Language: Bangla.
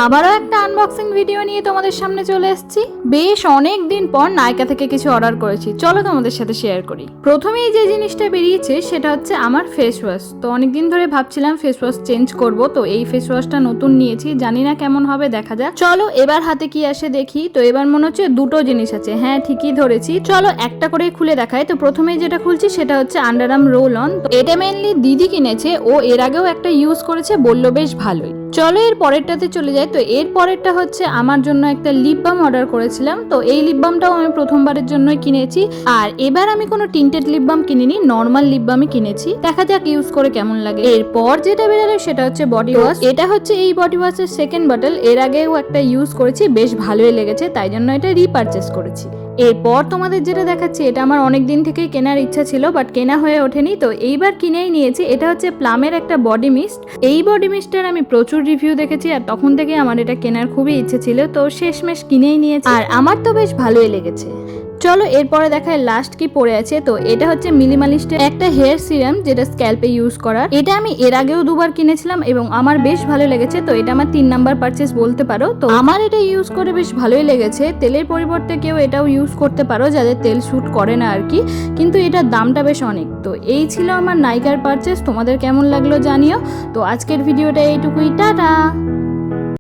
আবারও একটা আনবক্সিং ভিডিও নিয়ে তোমাদের সামনে চলে এসেছি। বেশ অনেক দিন পর নাইকা থেকে কিছু অর্ডার করেছি, চলো তোমাদের সাথে শেয়ার করি। প্রথমেই যে জিনিসটা বেরিয়েছে সেটা হচ্ছে আমার ফেস ওয়াশ। তো অনেকদিন ধরে ভাবছিলাম ফেস ওয়াশ চেঞ্জ করব, তো এই ফেস ওয়াশটা নতুন নিয়েছি, জানি না কেমন হবে, দেখা যাক। চলো এবার হাতে কি আসে দেখি। তো এবার মনে হচ্ছে দুটো জিনিস আছে, হ্যাঁ ঠিকই ধরেছি। চলো একটা করে খুলে দেখাই। তো প্রথমেই যেটা খুলছি সেটা হচ্ছে আন্ডার আর্ম রোল অন। তো এটা মেইনলি দিদি কিনেছে, ও এর আগেও একটা ইউজ করেছে, বললো বেশ ভালোই। চলো এর পরেরটাতে চলে যাই। তো এর পরেরটা হচ্ছে আমার জন্য একটা লিপ বাম অর্ডার করেছিলাম। তো এই লিপ বামটাও আমি প্রথমবারের জন্যই কিনেছি। আর এবার আমি কোনো টিন্টেড লিপ বাম কিনিনি, নর্মাল লিপ বামই কিনেছি, দেখা যাক ইউজ করে কেমন লাগে। এরপর যেটা বেরোলো সেটা হচ্ছে বডি ওয়াশ। এটা হচ্ছে এই বডি ওয়াশের সেকেন্ড বটল, এর আগেও একটা ইউজ করেছি, বেশ ভালোই লেগেছে, তাই জন্য এটা রিপারচেস করেছি। এরপর তোমাদের যেটা দেখাচ্ছি এটা আমার অনেক দিন থেকেই কেনার ইচ্ছা ছিল, বাট কেনা হয়ে ওঠেনি, তো এইবার কিনেই নিয়েছি। এটা হচ্ছে প্লামের একটা বডি মিস্ট। এই বডি মিস্টের আমি প্রচুর রিভিউ দেখেছি, আর তখন থেকে আমার এটা কেনার খুবই ইচ্ছে ছিল, তো শেষমেশ কিনেই নিয়েছি, আর আমার তো বেশ ভালোই লেগেছে। চলো এরপরে দেখায় লাস্ট কি পড়ে আছে। তো এটা হচ্ছে মিনিমালিস্টের একটা হেয়ার সিরাম, যেটা স্ক্যাল্পে ইউজ করার। এটা আমি এর আগেও দুবার কিনেছিলাম এবং আমার বেশ ভালো লেগেছে, তো এটা আমার 3 নাম্বার পারচেস বলতে পারো। তো আমার এটা ইউজ করে বেশ ভালোই লেগেছে। তেলের পরিবর্তে কেউ এটাও ইউজ করতে পারো যাদের তেল শুট করে না আর কি, কিন্তু এটার দামটা বেশ অনেক। তো এই ছিল আমার নাইকার পারচেস, তোমাদের কেমন লাগলো জানিও। তো আজকের ভিডিওটা এইটুকুই, টাটা।